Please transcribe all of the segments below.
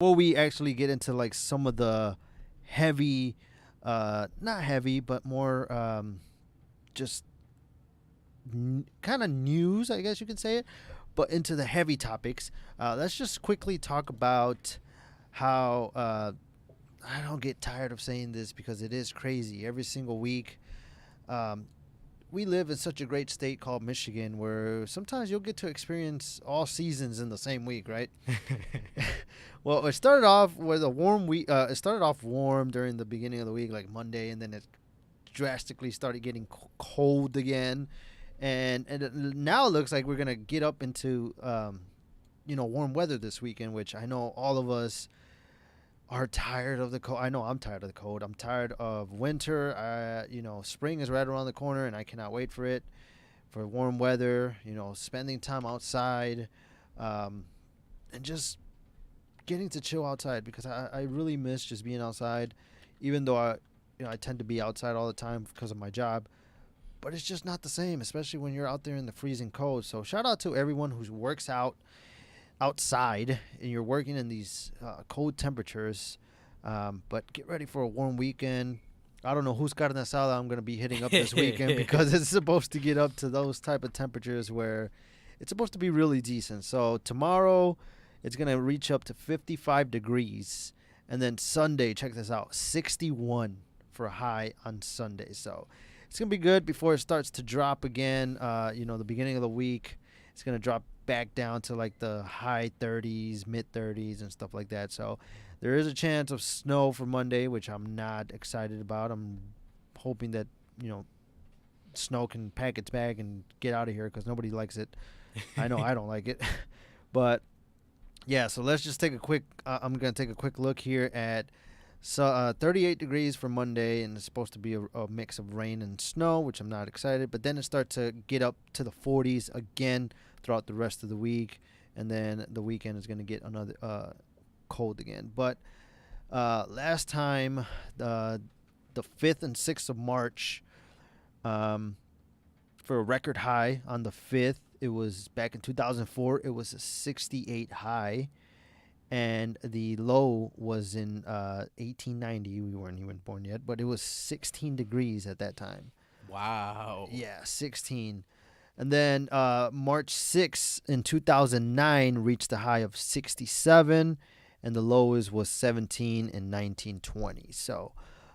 Before we actually get into like some of the heavy, not heavy, but more just kind of news, I guess you could say it, but into the heavy topics, let's just quickly talk about how I don't get tired of saying this because it is crazy every single week. Um, we live in such a great state called Michigan where sometimes you'll get to experience all seasons in the same week, right? Well, it started off with a warm week. It started off warm during the beginning of the week, like Monday, and then it drastically started getting cold again. And now it looks like we're gonna get up into warm weather this weekend, which I know all of us are tired of the cold. I know I'm tired of the cold. I'm tired of winter. Spring is right around the corner, and I cannot wait for it, for warm weather. Spending time outside, and just getting to chill outside because I really miss just being outside, even though I tend to be outside all the time because of my job. But it's just not the same, especially when you're out there in the freezing cold. So shout out to everyone who works outside and you're working in these cold temperatures. But get ready for a warm weekend. I don't know whose carne asada I'm going to be hitting up this weekend because it's supposed to get up to those type of temperatures where it's supposed to be really decent. So tomorrow it's going to reach up to 55 degrees. And then Sunday, check this out, 61 for a high on Sunday. So it's going to be good before it starts to drop again. The beginning of the week, it's going to drop back down to like the high 30s, mid 30s, and stuff like that. So there is a chance of snow for Monday, which I'm not excited about. I'm hoping that, snow can pack its bag and get out of here because nobody likes it. I know I don't like it. But yeah, so let's just take a quick, I'm going to take a quick look here at 38 degrees for Monday, and it's supposed to be a mix of rain and snow, which I'm not excited. But then it starts to get up to the 40s again throughout the rest of the week, and then the weekend is going to get another cold again. But last time, the 5th and 6th of March, for a record high on the 5th, it was back in 2004. It was a 68 high. And the low was in 1890. We weren't even born yet, but it was 16 degrees at that time. Wow. Yeah, 16. And then March 6th in 2009 reached a high of 67, and the lowest was 17 in 1920. So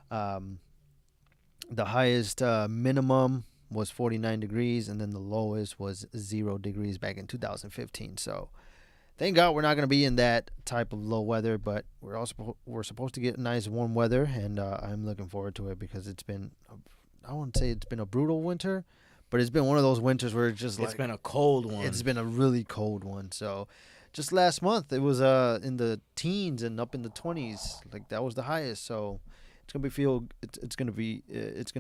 the highest minimum was 49 degrees, and then the lowest was 0 degrees back in 2015. So thank God we're not going to be in that type of low weather, but we're supposed to get nice warm weather, and I'm looking forward to it because it's been, I wouldn't say it's been a brutal winter, but it's been one of those winters where It's been a cold one. It's been a really cold one. So just last month it was in the teens and up in the 20s, like that was the highest. So it's gonna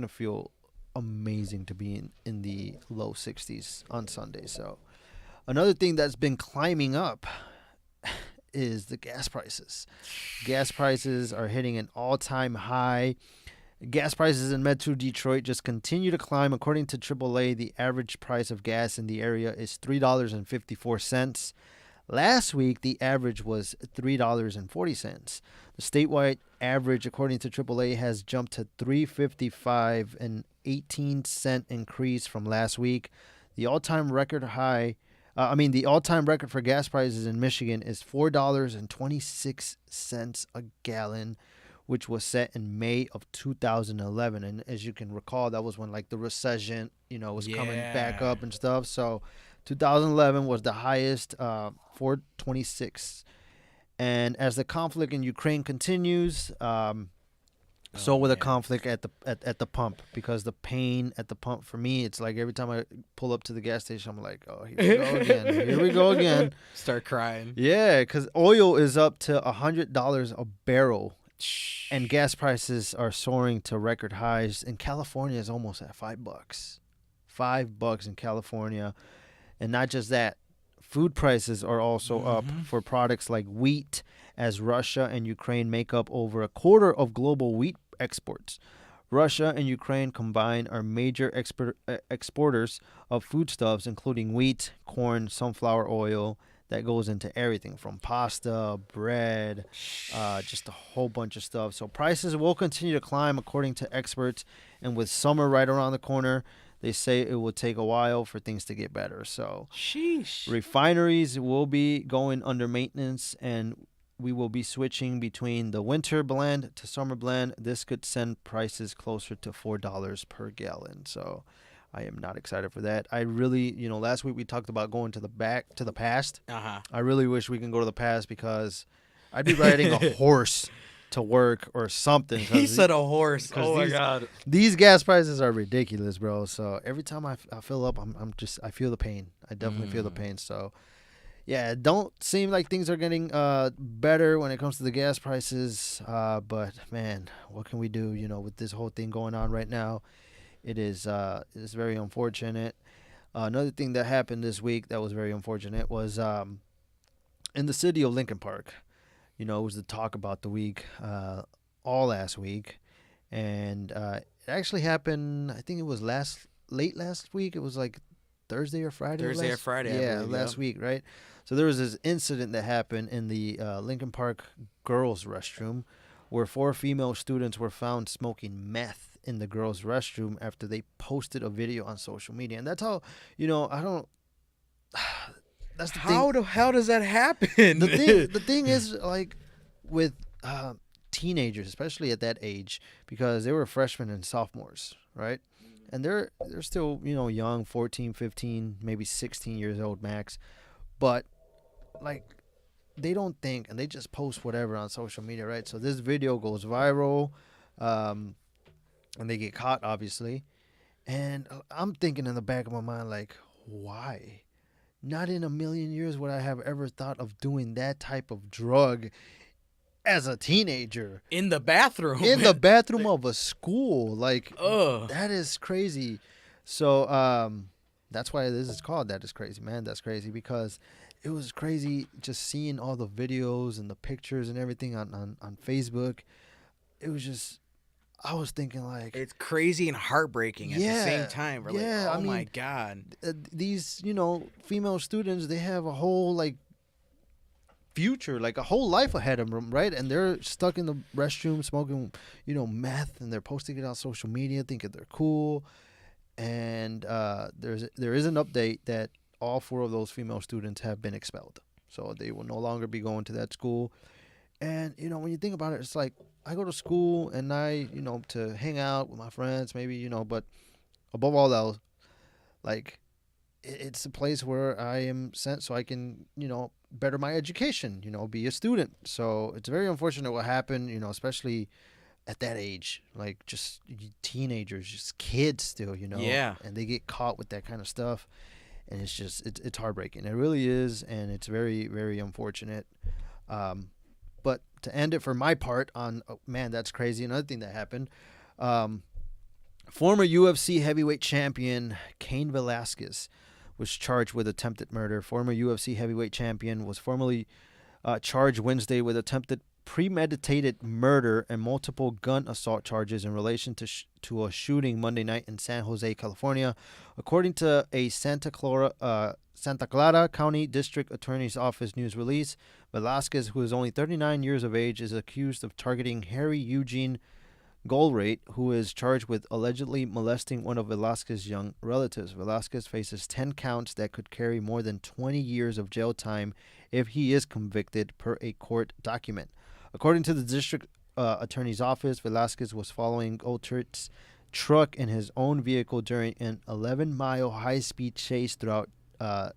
feel amazing to be in the low 60s on Sunday. So another thing that's been climbing up is the gas prices. Gas prices are hitting an all-time high. Gas prices in Metro Detroit just continue to climb. According to AAA, the average price of gas in the area is $3.54. Last week, the average was $3.40. The statewide average, according to AAA, has jumped to $3.55, an 18-cent increase from last week. The all-time record for gas prices in Michigan is $4.26 a gallon, which was set in May of 2011. And as you can recall, that was when like the recession, was coming back up and stuff. So 2011 was the highest, 426. And as the conflict in Ukraine continues, so with a conflict at the pump, because the pain at the pump for me, it's like every time I pull up to the gas station, I'm like, oh, here we go again. Here we go again. Start crying. Yeah, because oil is up to $100 a barrel, and gas prices are soaring to record highs. In California, is almost at $5. $5 in California, and not just that. Food prices are also up for products like wheat, as Russia and Ukraine make up over a quarter of global wheat exports. Russia and Ukraine combined are major exporters of foodstuffs, including wheat, corn, sunflower oil, that goes into everything from pasta, bread, just a whole bunch of stuff. So prices will continue to climb according to experts, and with summer right around the corner, they say it will take a while for things to get better. So Sheesh. refineries will be going under maintenance, and we will be switching between the winter blend to summer blend. This could send prices closer to $4 per gallon. So I am not excited for that. I really, last week we talked about going to the past. I really wish we can go to the past because I'd be riding a horse to work or something. He said a horse. Oh my these, God. These gas prices are ridiculous, bro. So every time I fill up, I feel the pain. I definitely feel the pain. So yeah, it don't seem like things are getting better when it comes to the gas prices. But man, what can we do? With this whole thing going on right now, it's very unfortunate. Another thing that happened this week that was very unfortunate was in the city of Lincoln Park. It was the talk about the week, all last week, and it actually happened. I think it was late last week. It was like Thursday or Friday. Or Friday. Yeah, I believe, last week, right? So there was this incident that happened in the Lincoln Park girls' restroom, where 4 female students were found smoking meth in the girls' restroom after they posted a video on social media, and that's how I don't. That's the thing. How the hell does that happen? The thing is, like, with teenagers, especially at that age, because they were freshmen and sophomores, right? And they're still, young, 14, 15, maybe 16 years old max. But, like, they don't think, and they just post whatever on social media, right? So this video goes viral, and they get caught, obviously. And I'm thinking in the back of my mind, like, why? Not in a million years would I have ever thought of doing that type of drug as a teenager. In the bathroom. In the bathroom of a school. Like, ugh. That is crazy. So that's why this is called That Is Crazy, man. That's crazy because it was crazy just seeing all the videos and the pictures and everything on Facebook. It was just, I was thinking like, it's crazy and heartbreaking at the same time. We're like, oh my God. These, female students, they have a whole like future, like a whole life ahead of them, right? And they're stuck in the restroom smoking, meth, and they're posting it on social media thinking they're cool. And there is an update that all 4 of those female students have been expelled. So they will no longer be going to that school. And, when you think about it, it's like, I go to school and I, to hang out with my friends, maybe, but above all else, like, it's a place where I am sent so I can, better my education, be a student. So it's very unfortunate what happened, especially at that age, like just teenagers, just kids still, Yeah. and they get caught with that kind of stuff. And it's just, it's heartbreaking. It really is. And it's very, very unfortunate. But to end it for my part on, man, that's crazy. Another thing that happened, former UFC heavyweight champion Cain Velasquez was charged with attempted murder. Former UFC heavyweight champion was formally charged Wednesday with attempted premeditated murder and multiple gun assault charges in relation to a shooting Monday night in San Jose, California. According to a Santa Clara County District Attorney's Office news release, Velasquez, who is only 39 years of age, is accused of targeting Harry Eugene Golrate, who is charged with allegedly molesting one of Velasquez's young relatives. Velasquez faces 10 counts that could carry more than 20 years of jail time if he is convicted, per a court document. According to the district attorney's office, Velasquez was following Golrate's truck in his own vehicle during an 11-mile high-speed chase throughout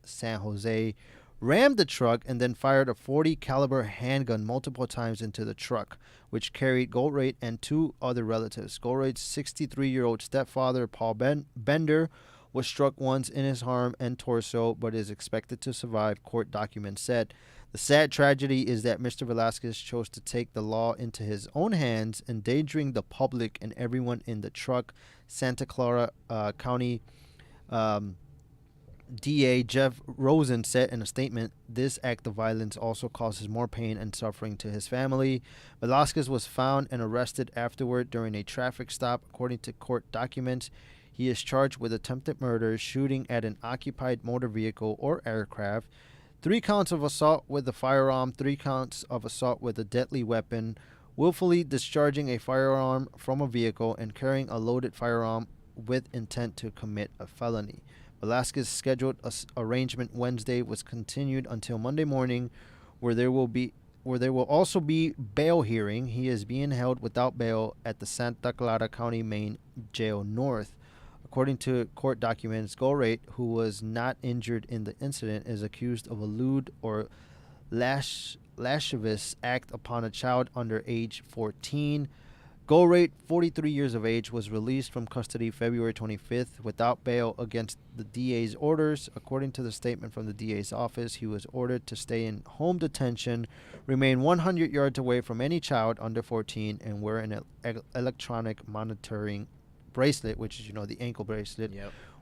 San Jose, rammed the truck, and then fired a .40 caliber handgun multiple times into the truck, which carried Golrate and 2 other relatives. Golrate's 63-year-old stepfather, Paul Bender, was struck once in his arm and torso, but is expected to survive, court documents said. The sad tragedy is that Mr. Velasquez chose to take the law into his own hands, endangering the public and everyone in the truck. Santa Clara County DA Jeff Rosen said in a statement, "This act of violence also causes more pain and suffering to his family." Velasquez was found and arrested afterward during a traffic stop. According to court documents, he is charged with attempted murder, shooting at an occupied motor vehicle or aircraft, 3 counts of assault with a firearm, 3 counts of assault with a deadly weapon, willfully discharging a firearm from a vehicle, and carrying a loaded firearm with intent to commit a felony. Velasquez's scheduled arraignment Wednesday was continued until Monday morning, where there will also be bail hearing. He is being held without bail at the Santa Clara County Main Jail North. According to court documents, Golrate, who was not injured in the incident, is accused of a lewd or lascivious act upon a child under age 14. Golrate, 43 years of age, was released from custody February 25th without bail against the DA's orders. According to the statement from the DA's office, he was ordered to stay in home detention, remain 100 yards away from any child under 14, and wear an electronic monitoring bracelet, which is, the ankle bracelet,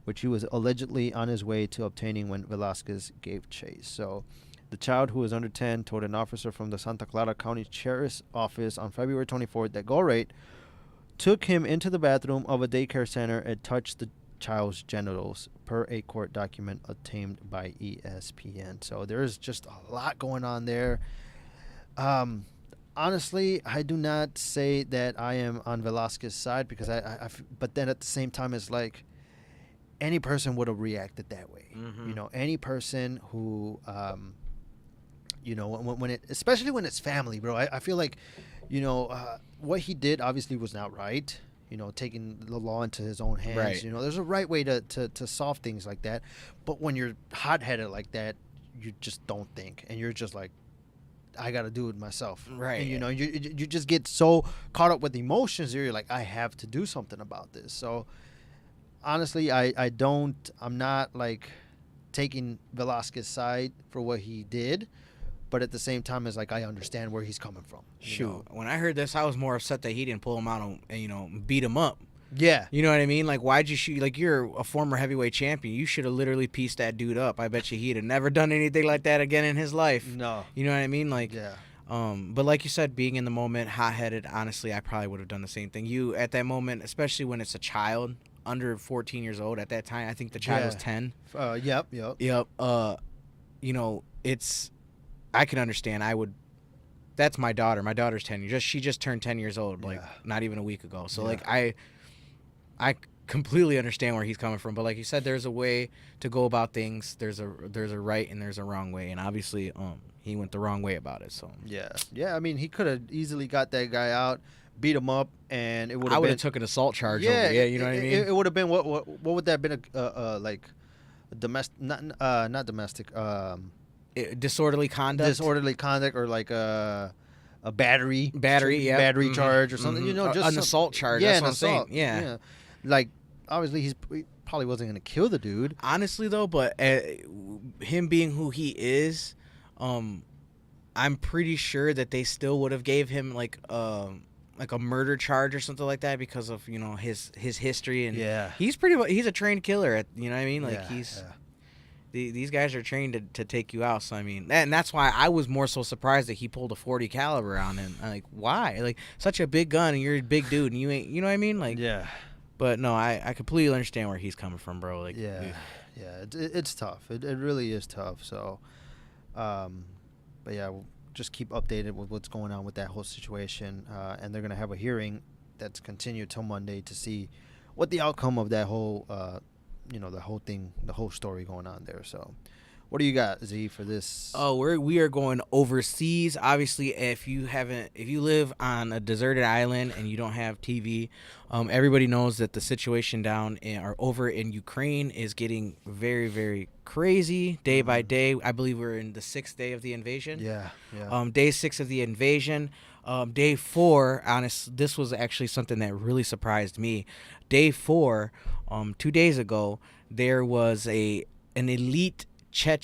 which he was allegedly on his way to obtaining when Velasquez gave chase. So the child, who was under 10, told an officer from the Santa Clara County Sheriff's Office on February 24th that Golrate took him into the bathroom of a daycare center and touched the child's genitals, per a court document obtained by ESPN. So there's just a lot going on there. Honestly, I do not say that I am on Velasquez's side, because but then at the same time, it's like any person would have reacted that way. Any person who, when it, especially when it's family, bro. I feel like, what he did obviously was not right. Taking the law into his own hands. Right. There's a right way to solve things like that. But when you're hot-headed like that, you just don't think, and you're just like, I got to do it myself. Right. And, you just get so caught up with emotions. You're like, I have to do something about this. So, honestly, I'm not, like, taking Velasquez's side for what he did. But at the same time, it's like, I understand where he's coming from. Shoot. When I heard this, I was more upset that he didn't pull him out and, beat him up. Yeah. You know what I mean? Like, why'd you shoot? Like, you're a former heavyweight champion. You should have literally pieced that dude up. I bet you he'd have never done anything like that again in his life. No. You know what I mean? Like, yeah. But like you said, being in the moment, hot-headed, honestly, I probably would have done the same thing. You, at that moment, especially when it's a child under 14 years old at that time, I think the child was 10. Yep. Yep. I can understand. That's my daughter. My daughter's 10. She just turned 10 years old, like, not even a week ago. So, like, I completely understand where he's coming from, but like you said, there's a way to go about things. There's a right and there's a wrong way, and obviously, he went the wrong way about it. So yeah. I mean, he could have easily got that guy out, beat him up, and it would. I would have took an assault charge. Yeah, you know what I mean. It would have been what would that have been like a domestic, not domestic, disorderly conduct, or like a battery charge or something. Just an assault charge. Yeah, that's what I'm saying. Yeah. Like, obviously, he probably wasn't going to kill the dude. Honestly, though, but him being who he is, I'm pretty sure that they still would have gave him like a murder charge or something like that because of his history, and he's a trained killer. You know what I mean? Like these guys are trained to take you out. So I mean, and that's why I was more so surprised that he pulled a .40 caliber on him. I'm like, why? Like, such a big gun, and you're a big dude, and you ain't. You know what I mean? Like, yeah. But no, I completely understand where he's coming from, bro. Like, it's tough. It really is tough. So, but yeah, we'll just keep updated with what's going on with that whole situation. And they're gonna have a hearing that's continued till Monday to see what the outcome of that whole, the whole thing, the whole story going on there. So, what do you got, Z, for this? Oh, we are going overseas. Obviously, if you live on a deserted island and you don't have TV, everybody knows that the situation down over in Ukraine is getting very, very crazy day by day. I believe we're in the 6th day of the invasion. Yeah. Day 6 of the invasion. Day 4, this was actually something that really surprised me. Day 4, 2 days ago, there was an elite Chechen